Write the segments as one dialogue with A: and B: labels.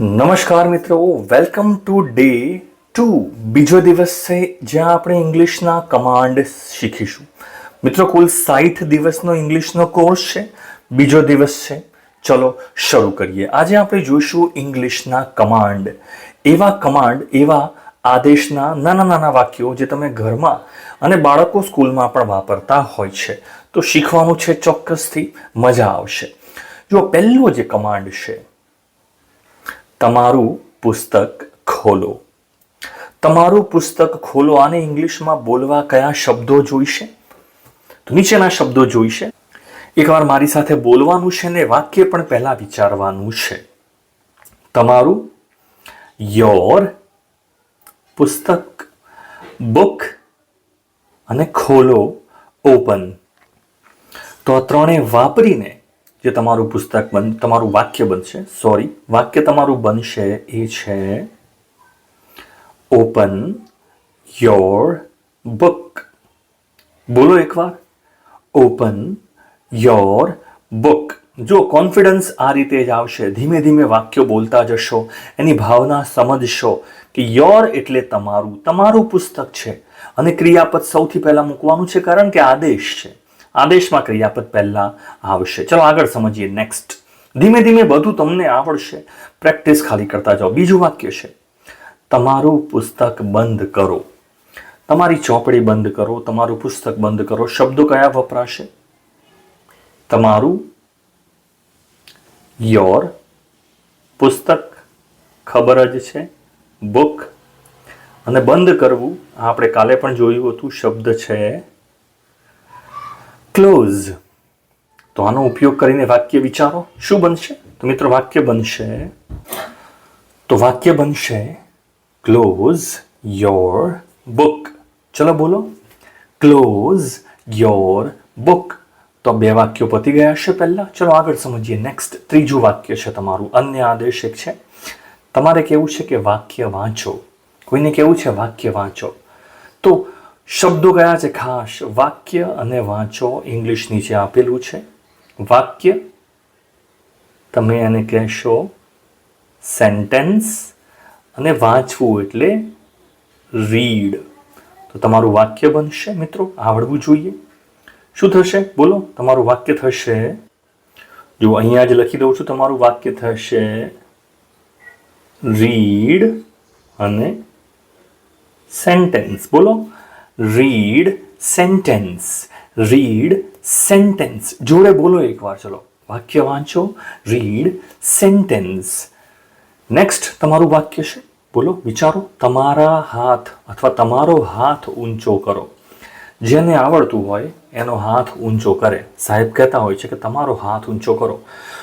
A: નમસ્કાર મિત્રો, welcome to day 2, બીજો દિવસ છે જ્યાં આપણે ઇંગ્લિશના કમાન્ડ શીખીશું. મિત્રો, કુલ 60 દિવસનો ઇંગ્લિશનો કોર્સ છે, બીજો દિવસ છે. ચલો શરૂ કરીએ. આજે આપણે જોઈશું ઇંગ્લિશના કમાન્ડ, એવા આદેશના નાના નાના વાક્યો જે તમે ઘરમાં અને બાળકો સ્કૂલમાં પણ વાપરતા હોય છે. તો શીખવાનું છે, ચોક્કસથી મજા આવશે. જો પહેલો જે કમાન્ડ છે, તમારું પુસ્તક ખોલો. તમારું પુસ્તક ખોલો. આને ઇંગ્લિશમાં બોલવા કયા શબ્દો જોઈશે? તો નીચેના શબ્દો જોઈશે. એકવાર મારી સાથે બોલવાનું છે ને વાક્ય પણ પહેલા વિચારવાનું છે. તમારું, યોર, પુસ્તક, બુક અને ખોલો, ઓપન. તો આ ત્રણેય વાપરીને જે તમારું તમારું વાક્ય બનશે, વાક્ય તમારું બનશે એ છે ઓપન યોર બુક. બોલો એકવાર, ઓપન યોર બુક. જો કોન્ફિડન્સ આ રીતે જ આવશે. ધીમે ધીમે વાક્યો બોલતા જશો, એની ભાવના સમજશો કે યોર એટલે તમારું, તમારું પુસ્તક છે અને ક્રિયાપદ સૌથી પહેલા મૂકવાનું છે, કારણ કે આદેશ છે. આદેશમાં ક્રિયાપદ પહેલા આવશે. ચલો આગળ સમજીએ. નેક્સ્ટ. ધીમે ધીમે બધું તમને આવડશે, પ્રેક્ટિસ ખાલી કરતા જાઓ. બીજું વાક્ય છે, તમારું પુસ્તક બંધ કરો. તમારી ચોપડી બંધ કરો, તમારું પુસ્તક બંધ કરો. શબ્દો કયા વપરાશે? તમારું, યોર, પુસ્તક ખબર જ છે, બુક, અને બંધ કરવું આપણે કાલે પણ જોયું હતું, શબ્દ છે ક્લોઝ. તો આનો ઉપયોગ કરીને વાક્ય વિચારો. શું બનશે? તો મિત્રો વાક્ય બનશે ક્લોઝ યોર બુક. ચલો બોલો, ક્લોઝ યોર બુક. તો બે વાક્યો પતી ગયા છે પહેલા. ચલો આગળ સમજીએ. નેક્સ્ટ, ત્રીજું વાક્ય છે તમારું. અન્ય આદેશ એક છે. તમારે કેવું છે કે વાક્ય વાંચો. કોઈને કેવું છે વાક્ય વાંચો. તો શબ્દો કયા છે ખાસ? વાક્ય અને વાંચો. ઇંગ્લિશ નીચે આપેલું છે. વાક્ય તમે એને કહેશો સેન્ટેન્સ, અને વાંચવું એટલે રીડ. તો તમારું વાક્ય બનશે, મિત્રો આવડવું જોઈએ. શું થશે? બોલો. તમારું વાક્ય થશે, જો અહીંયા જ લખી દઉં છું, તમારું વાક્ય થશે રીડ અને સેન્ટેન્સ. બોલો, રીડ સેન્ટેન્સ, રીડ સેન્ટેન્સ. જોડે બોલો એકવાર. ચલો, વાક્ય વાંચો, રીડ સેન્ટેન્સ. નેક્સ્ટ તમારું વાક્ય છે. બોલો, વિચારો. તમારા હાથ અથવા તમારો હાથ ઊંચો કરો. જેને આવડતું હોય એનો હાથ ઊંચો કરે. સાહેબ કહેતા હોય છે કે તમારો હાથ ઊંચો કરો.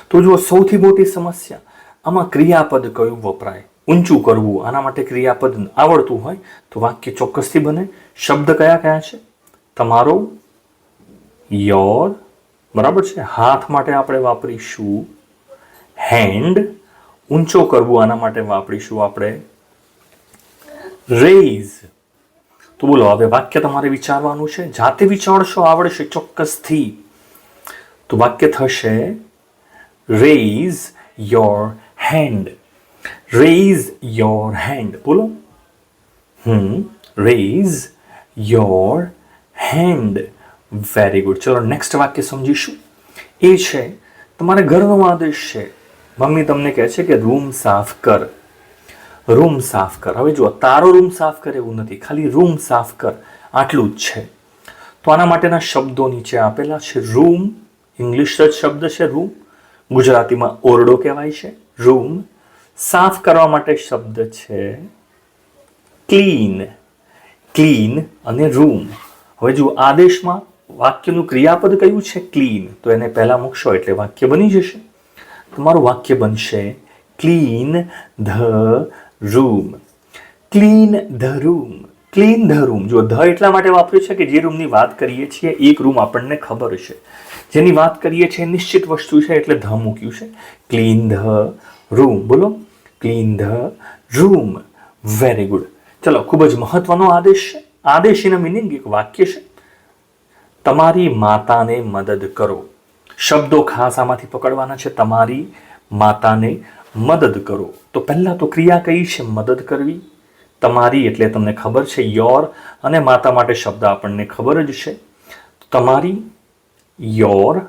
A: તો જો સૌથી મોટી સમસ્યા આમાં ક્રિયાપદ કયું વપરાય? ઊંચું કરવું. આના માટે ક્રિયાપદ આવડતું હોય તો વાક્ય ચોક્કસથી બને. શબ્દ કયા કયા છે? તમારો, યોર, બરાબર છે. હાથ માટે આપણે વાપરીશું હેન્ડ. ઊંચો કરવું, આના માટે વાપરીશું આપણે રેઇઝ. તો બોલો, હવે વાક્ય તમારે વિચારવાનું છે. જાતે વિચારશો, આવડશે ચોક્કસથી. તો વાક્ય થશે raise your hand. Raise your hand. બોલો, raise your hand. Very good. ચલો નેક્સ્ટ વાક્ય સમજીશું. એ છે તમારે ઘરનો આદેશ છે. મમ્મી તમને કહે છે કે રૂમ સાફ કર. રૂમ સાફ કર. હવે જો તારો રૂમ સાફ કર એવું નથી, ખાલી રૂમ સાફ કર આટલું જ છે. તો આના માટેના શબ્દો નીચે આપેલા છે. રૂમ ઇંગ્લિશ જ શબ્દ છે રૂમ, ગુજરાતીમાં ઓરડો કહેવાય છે. રૂમ સાફ કરવા માટે શબ્દ છે ક્લીન. ક્લીન અને રૂમ. હવે જો આદેશમાં વાક્યનું ક્રિયાપદ કયું છે? ક્લીન. તો એને પહેલા મૂકશો એટલે વાક્ય બની જશે. તમારું વાક્ય બનશે clean the room. Clean the room. Clean the room. જો ધ એટલા માટે વાપર્યું છે કે જે રૂમની વાત કરીએ છીએ એક રૂમ આપણને ખબર છે, જેની વાત કરીએ છીએ નિશ્ચિત વસ્તુ છે, એટલે ધ મૂક્યું છે. Clean the room. બોલો, clean the room. Very good. ચલો, ખૂબ જ મહત્વનો આદેશ છે. આદેશીના મિનિંગ એક વાક્ય છે. તમારી માતાને મદદ કરો. શબ્દો ખાસ આમાંથી પકડવાના છે. તમારી માતાને મદદ કરો. તો પહેલા તો ક્રિયા કઈ છે? મદદ કરવી. તમારી એટલે તમને ખબર છે, યોર, અને માતા માટે શબ્દ આપણને ખબર જ છે. તમારી, યોર,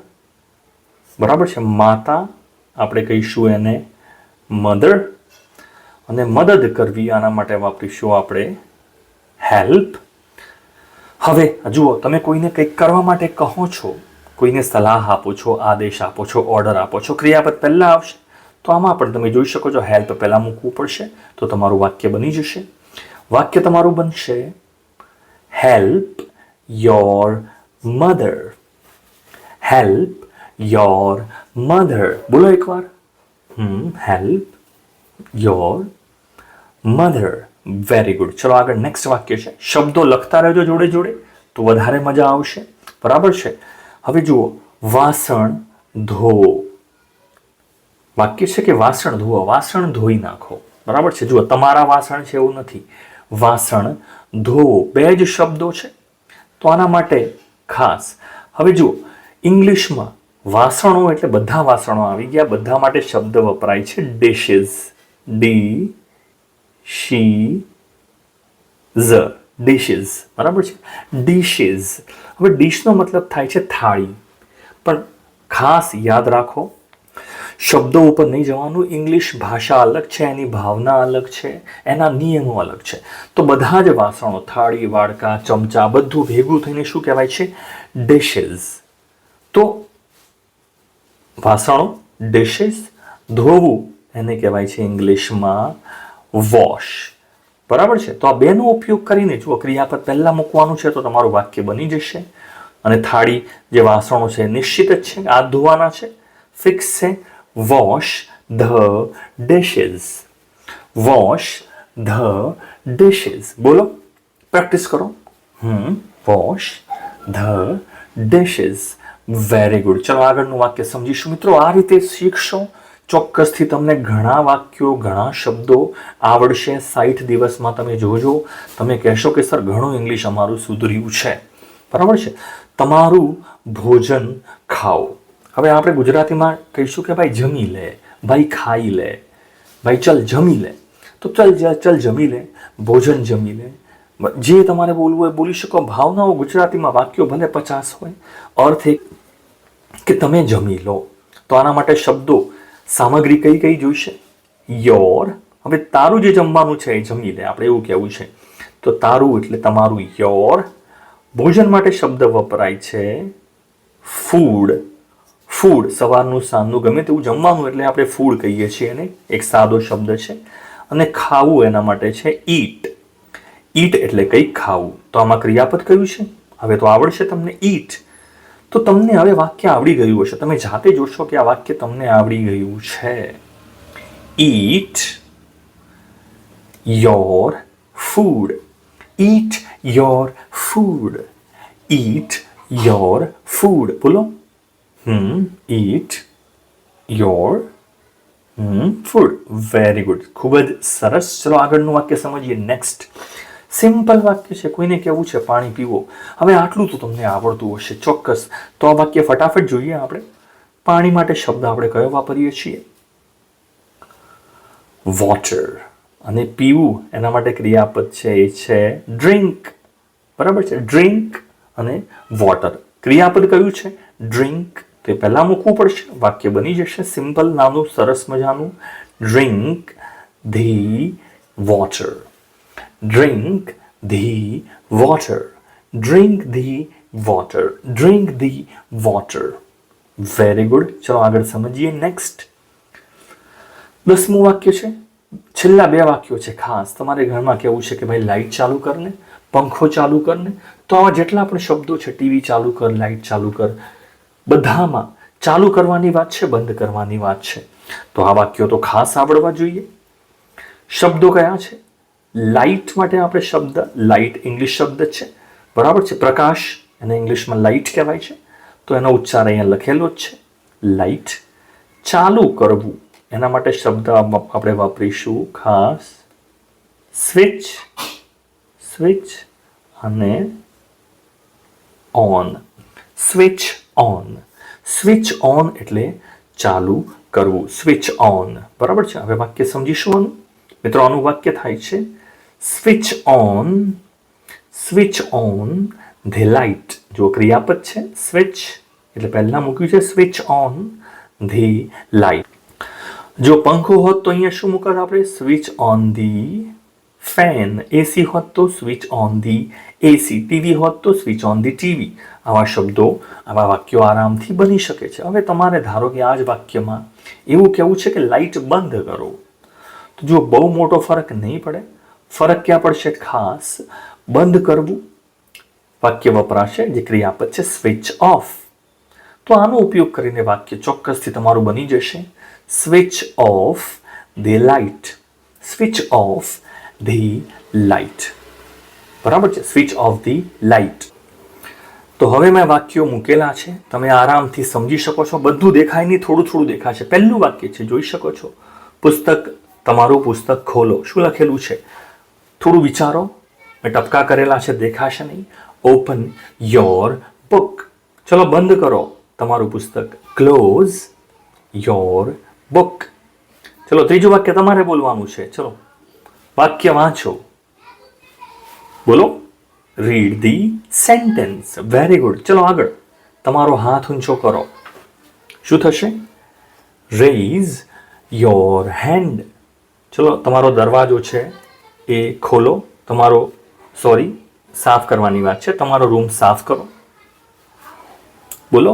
A: બરાબર છે. માતા આપણે કહીશું એને મધર, અને મદદ કરવી આના માટે વાપરીશું આપણે હેલ્પ. હવે જુઓ, તમે કોઈને કંઈક કરવા માટે કહો છો, કોઈને સલાહ આપો છો, આદેશ આપો છો, ઓર્ડર આપો છો, ક્રિયાપદ પહેલા આવશે. તો આમાં પણ તમે જોઈ શકો છો હેલ્પ પહેલા મૂકવું પડશે, તો તમારું વાક્ય બની જશે. વાક્ય તમારું બનશે help your mother. Help your mother. બોલો એકવાર. Help your mother. Very good. ચલો આગળ નેક્સ્ટ વાક્ય છે. શબ્દો લખતા રહેજો જોડે જોડે, તો વધારે મજા આવશે. બરાબર છે. હવે જુઓ, વાસણ ધોવો. વાક્ય છે કે વાસણ ધોવો, વાસણ ધોઈ નાખો. બરાબર છે. જુઓ, તમારા વાસણ છે એવું નથી, વાસણ ધોવો. બે જ શબ્દો છે, તો આના માટે ખાસ. હવે જુઓ, ઇંગ્લિશમાં વાસણો એટલે બધા વાસણો આવી ગયા, બધા માટે શબ્દ વપરાય છે ડિશિઝ. ડી શી ઝ, ડિશિઝ. બરાબર છે. ડિશિઝ. હવે ડિશનો મતલબ થાય છે થાળી. પણ ખાસ યાદ રાખો, શબ્દો ઉપર નહીં જવાનું. ઇંગ્લિશ ભાષા અલગ છે, એની ભાવના અલગ છે, એના નિયમો અલગ છે. તો બધા જ વાસણો, થાળી, વાડકા, ચમચા, બધું ભેગું થઈને શું કહેવાય છે? ડિશિઝ. તો વાસણો ડિશિઝ, ધોવું એને કહેવાય છે ઇંગ્લિશમાં વોશ. બરાબર છે. તો આ બેનો ઉપયોગ કરીને જુઓ, ક્રિયાપદ પહેલા મૂકવાનું છે તો તમારું વાક્ય બની જશે. અને થાળી, જે વાસણો છે નિશ્ચિત જ છે, આ ધોવાના છે, ફિક્સ છે. Wash the dishes. Wash the dishes. બોલો, પ્રેક્ટિસ કરો. Wash the dishes. Very good. ચલો આગળનું વાક્ય સમજીશું મિત્રો. આ રીતે શીખશો, ચોક્કસથી તમને ઘણા વાક્યો, ઘણા શબ્દો આવડશે. 60 દિવસમાં તમે જોજો, તમે કહેશો કે સર ઘણું ઇંગ્લિશ અમારું સુધર્યું છે. બરાબર છે. તમારું ભોજન ખાઓ. હવે આપણે ગુજરાતીમાં કહીશું કે ભાઈ જમી લે, ભાઈ ખાઈ લે, ભાઈ ચલ જમી લે. તો ચલ જમી લે, ભોજન જમી લે, જે તમારે બોલવું હોય બોલી શકો. ભાવનાઓ ગુજરાતીમાં વાક્યો ભલે 50 હોય, અર્થ એક કે તમે જમી લો. તો આના માટે શબ્દો, સામગ્રી કઈ કઈ જોઈશે? યોર. હવે તારું જે જમવાનું છે એ જમી લે, આપણે એવું કહેવું છે. તો તારું એટલે તમારું, યોર. ભોજન માટે શબ્દ વપરાય છે ફૂડ. ફૂડ, સવારનું સાંજનું ગમે તેવું જમવાનું એટલે આપણે ફૂડ કહીએ છીએ એને, એક સાદો શબ્દ છે. અને ખાવું એના માટે છે ઈટ. ઈટ એટલે કંઈક ખાવું. તો આમાં ક્રિયાપદ કયું છે? હવે તો આવડશે તમને, ઈટ. તો તમને હવે વાક્ય આવડી ગયું હશે, તમે જાતે જોશો કે આ વાક્ય તમને આવડી ગયું છે. Eat your food. Eat your food. Eat your food. બોલો. Eat your food. Very good. ખૂબ જ સરસ. ચલો આગળનું વાક્ય સમજીએ. નેક્સ્ટ સિમ્પલ વાક્ય છે. કોઈને કહેવું છે પાણી પીવો. હવે આટલું તો તમને આવડતું હશે ચોક્કસ. તો આ વાક્ય ફટાફટ જોઈએ આપણે. પાણી માટે શબ્દ આપણે કયો વાપરીએ છીએ? વોટર. અને પીવું એના માટે ક્રિયાપદ છે એ છે ડ્રિંક. બરાબર છે. ડ્રિંક અને વોટર. ક્રિયાપદ કયું છે? ડ્રિંક. તે પહેલા મૂકવું પડશે, વાક્ય બની જશે સિમ્પલ, નાનું, સરસ મજાનું. Drink the water. Drink the water. Drink the water. Drink the water. Very good. ચલો આગળ સમજીએ. નેક્સ્ટ 10મું વાક્ય છે. છેલ્લા 2 વાક્યો છે ખાસ. તમારે ઘરમાં કહેવું છે કે ભાઈ લાઇટ ચાલુ કરને, પંખો ચાલુ કરને. તો આવા જેટલા પણ શબ્દો છે, ટીવી ચાલુ કર, લાઇટ ચાલુ કર, બધામાં ચાલુ કરવાની વાત છે, બંધ કરવાની વાત છે. તો આ વાક્યો તો ખાસ આવડવા જોઈએ. શબ્દો કયા છે? લાઇટ માટે આપણે શબ્દ, લાઇટ ઇંગ્લિશ શબ્દ છે. બરાબર છે. પ્રકાશ એને ઇંગ્લિશમાં લાઇટ કહેવાય છે. તો એનો ઉચ્ચાર અહીંયા લખેલો જ છે, લાઇટ. ચાલુ કરવું એના માટે શબ્દ આપણે વાપરીશું ખાસ સ્વિચ. સ્વિચ અને on. Switch on. Switch on એટલે ચાલુ કરવું, સ્વિચ ઓન. બરાબર છે. હવે વાક્ય સમજીશું આનું. મિત્રો આનું વાક્ય થાય છે સ્વિચ ઓન ધ લાઇટ. જો ક્રિયાપદ છે સ્વિચ એટલે પહેલા મૂક્યું છે સ્વિચ ઓન ધી લાઇટ. જો પંખો હોત તો અહીંયા શું મૂકત આપણે? Switch on the fan. AC હોત તો switch on the AC. TV હોત તો સ્વિચ ઓન ધી ટીવી. આવા શબ્દો, આવા વાક્યો આરામથી બની શકે છે. હવે તમારે ધારો કે આ જ વાક્યમાં એવું કહેવું છે કે લાઇટ બંધ કરો, તો જો બહુ મોટો ફરક નહીં પડે. ફરક ક્યાં પડશે? ખાસ બંધ કરવું વાક્ય વપરાશે જે ક્રિયાપદ છે સ્વિચ ઓફ. તો આનો ઉપયોગ કરીને વાક્ય ચોક્કસથી તમારું બની જશે switch off the light. Switch off the light. બરાબર છે. Switch off the light. તો હવે મેં વાક્યો મૂકેલા છે, તમે આરામથી સમજી શકો છો. બધું દેખાય નહીં, થોડું થોડું દેખાશે. પહેલું વાક્ય છે, જોઈ શકો છો. પુસ્તક, તમારું પુસ્તક ખોલો. શું લખેલું છે? થોડું વિચારો. મેં ટપકા કરેલા છે, દેખાશે નહીં. Open your book. ચલો બંધ કરો તમારું પુસ્તક. Close your book. ચલો ત્રીજું વાક્ય તમારે બોલવાનું છે. ચલો વાક્ય વાંચો. બોલો. Read the sentence. Very good. ચલો આગળ. તમારો હાથ ઊંચો કરો. શું થશે? Raise your hand. ચલો તમારો દરવાજો છે એ ખોલો. સાફ કરવાની વાત છે. તમારો રૂમ સાફ કરો. બોલો.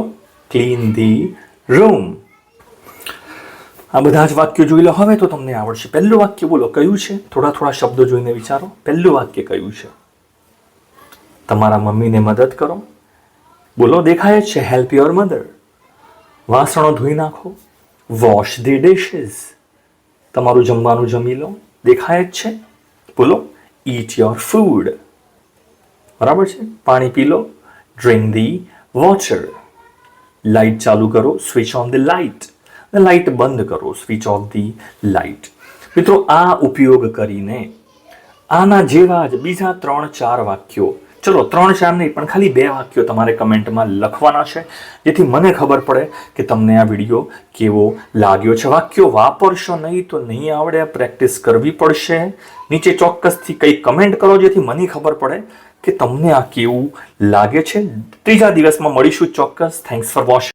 A: Clean the room. આ બધા જ વાક્યો જોઈ લો. હવે તો તમને આવડશે. પહેલું વાક્ય બોલો, કયું છે? થોડા થોડા શબ્દો જોઈને વિચારો. પહેલું વાક્ય કયું છે? તમારા મમ્મીને મદદ કરો. બોલો. દેખાય જ છે હેલ્પ યોર મધર. વાસણો ધોઈ નાખો. Wash the dishes. તમારું જમવાનું જમી લો. દેખાય જ છે. બોલો. Eat your food. બરાબર છે. પાણી પી લો. Drink the water. લાઇટ ચાલુ કરો. Switch on the light. Light બંધ કરો. Switch off the light. મિત્રો આ ઉપયોગ કરીને આના જેવા જ બીજા 3-4 વાક્યો, ચલો 3-4 નહીં પણ ખાલી 2 વાક્યો તમારે કમેન્ટમાં લખવાના છે, જેથી મને ખબર પડે કે તમને આ વિડીયો કેવો લાગ્યો છે. વાક્યો વાપરશો નહીં તો નહીં આવડે, પ્રેક્ટિસ કરવી પડશે. નીચે ચોક્કસથી કંઈ કમેન્ટ કરો જેથી મને ખબર પડે કે તમને આ કેવું લાગે છે. ત્રીજા દિવસમાં મળીશું ચોક્કસ. Thanks for watching.